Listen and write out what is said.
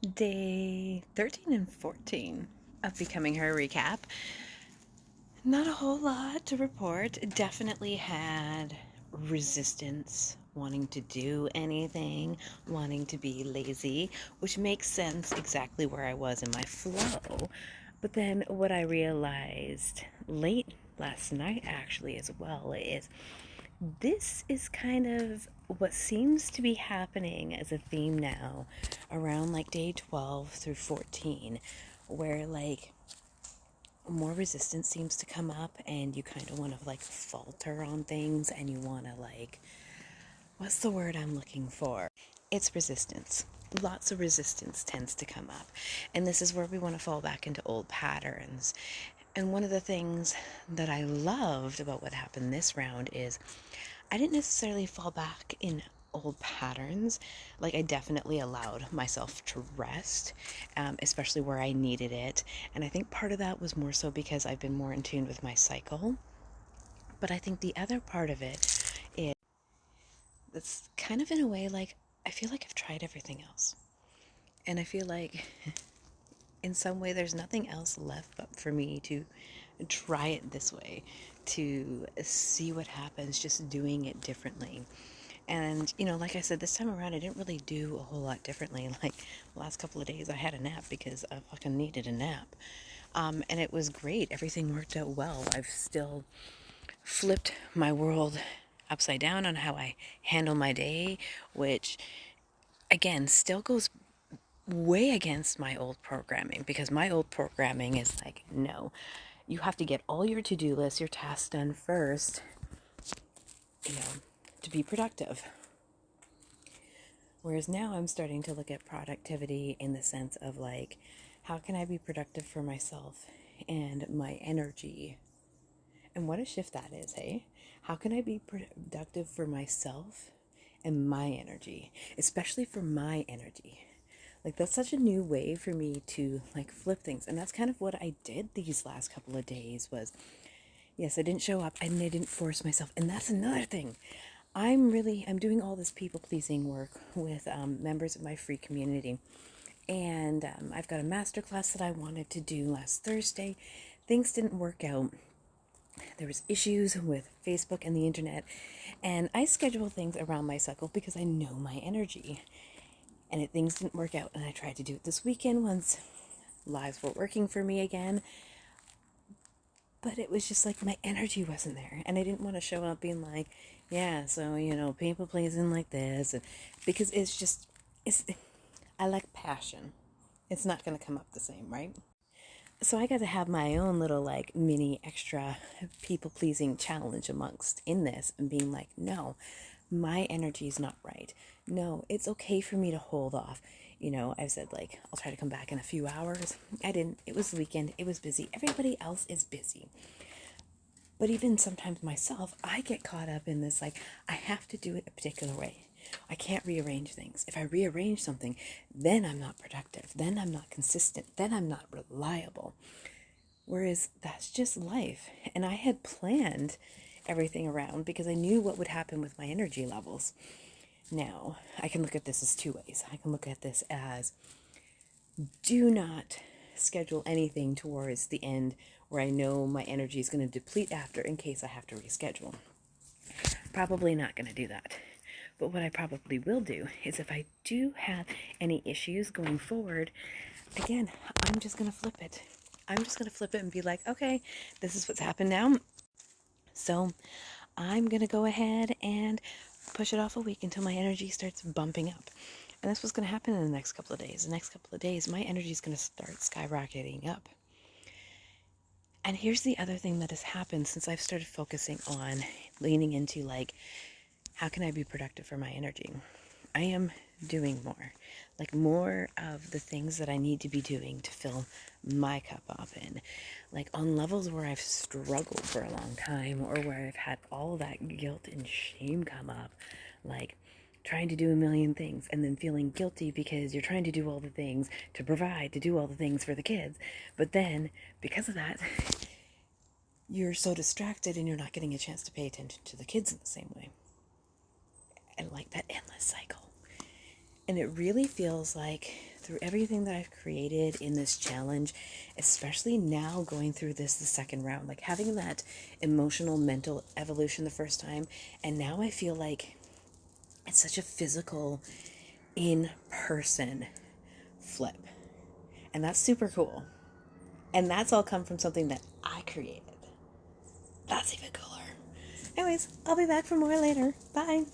Day 13 and 14 of Becoming Her recap. Not a whole lot to report. Definitely had resistance, wanting to do anything, wanting to be lazy, which makes sense exactly where I was in my flow. But then what I realized late last night, actually, as well, is this is kind of what seems to be happening as a theme now around like day 12 through 14, where like more resistance seems to come up and you kind of want to like falter on things and you want to like, what's the word I'm looking for? It's resistance. Lots of resistance tends to come up. And this is where we want to fall back into old patterns. And one of the things that I loved about what happened this round is I didn't necessarily fall back in old patterns. Like, I definitely allowed myself to rest, especially where I needed it. And I think part of that was more so because I've been more in tune with my cycle. But I think the other part of it is it's kind of in a way like I feel like I've tried everything else. And I feel like in some way there's nothing else left but for me to try it this way, to see what happens just doing it differently. And like I said, this time around I didn't really do a whole lot differently. Like the last couple of days I had a nap because I fucking needed a nap, and it was great. Everything worked out well. I've still flipped my world upside down on how I handle my day, which again still goes way against my old programming, because my old programming is like, no, you have to get all your to-do lists, your tasks done first, you know, to be productive. Whereas now I'm starting to look at productivity in the sense of like, how can I be productive for myself and my energy? And what a shift that is, hey? How can I be productive for myself and my energy, especially for my energy? Like, that's such a new way for me to like flip things. And that's kind of what I did these last couple of days was, yes, I didn't show up and I didn't force myself. And that's another thing. I'm doing all this people pleasing work with members of my free community. And I've got a masterclass that I wanted to do last Thursday. Things didn't work out. There was issues with Facebook and the internet. And I schedule things around my cycle because I know my energy. And things didn't work out. And I tried to do it this weekend once lives were working for me again. But it was just like my energy wasn't there. And I didn't want to show up being like, yeah, so, people pleasing like this. And, because I like passion. It's not going to come up the same, right? So I got to have my own little like mini extra people pleasing challenge amongst in this and being like, no, my energy is not right. No, it's okay for me to hold off. I've said like, I'll try to come back in a few hours. I didn't. It was the weekend. It was busy. Everybody else is busy. But even sometimes myself, I get caught up in this, like, I have to do it a particular way. I can't rearrange things. If I rearrange something, then I'm not productive. Then I'm not consistent. Then I'm not reliable. Whereas that's just life. And I had planned everything around because I knew what would happen with my energy levels. Now, I can look at this as two ways. I can look at this as, do not schedule anything towards the end where I know my energy is going to deplete after in case I have to reschedule. Probably not going to do that. But what I probably will do is if I do have any issues going forward, again, I'm just going to flip it. I'm just going to flip it and be like, okay, this is what's happened now. So I'm going to go ahead and push it off a week until my energy starts bumping up. And that's what's going to happen in the next couple of days. The next couple of days, my energy is going to start skyrocketing up. And here's the other thing that has happened since I've started focusing on leaning into like, how can I be productive for my energy? I am doing more, like more of the things that I need to be doing to fill my cup up in, like on levels where I've struggled for a long time or where I've had all that guilt and shame come up, like trying to do a million things and then feeling guilty because you're trying to do all the things to provide, to do all the things for the kids. But then because of that, you're so distracted and you're not getting a chance to pay attention to the kids in the same way. And like that endless cycle. And it really feels like through everything that I've created in this challenge, especially now going through the second round, like having that emotional, mental evolution the first time, and now I feel like it's such a physical, in person flip. And that's super cool. And that's all come from something that I created. That's even cooler. Anyways, I'll be back for more later. Bye.